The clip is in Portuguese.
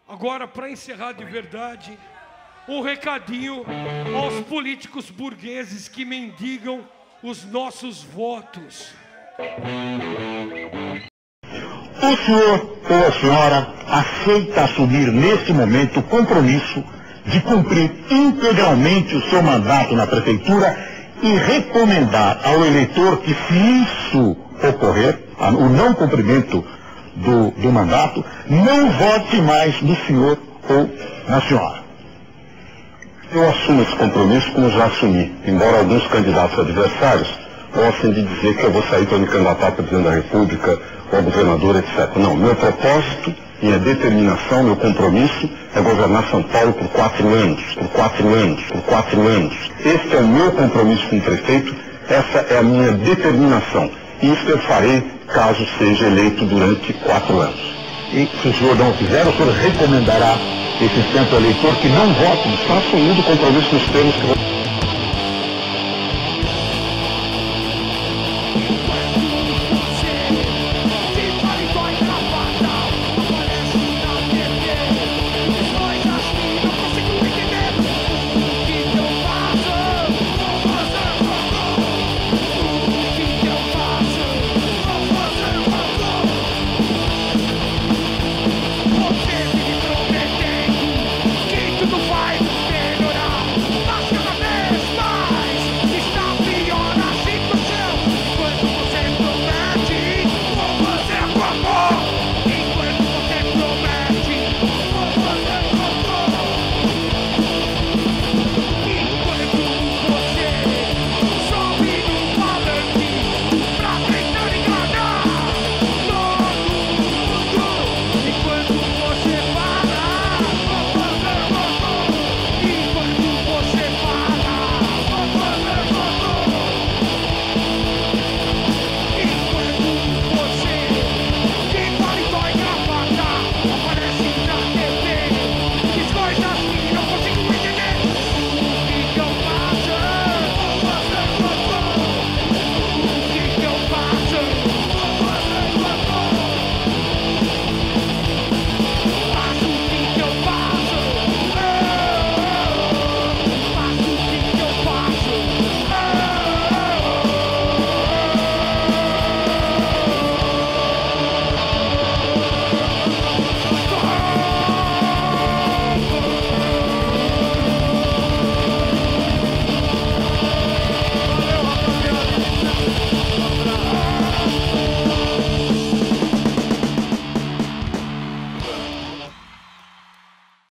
Agora, para encerrar de verdade, um recadinho aos políticos burgueses que mendigam os nossos votos. O senhor ou a senhora aceita assumir neste momento o compromisso de cumprir integralmente o seu mandato na prefeitura e recomendar ao eleitor que, se isso ocorrer, o não cumprimento do mandato, não vote mais no senhor ou na senhora. Eu assumo esse compromisso como já assumi, embora alguns candidatos adversários gostem de dizer que eu vou sair para me candidatar a presidente da República ou a governador, etc. Não, meu propósito, minha determinação, meu compromisso é governar São Paulo por 4 anos, por 4 anos, por 4 anos. Este é o meu compromisso com o prefeito, essa é a minha determinação. E isso eu farei caso seja eleito durante 4 anos. E se o senhor não fizer, o senhor recomendará esse centro eleitor que não vote, Está assumindo o compromisso nos termos que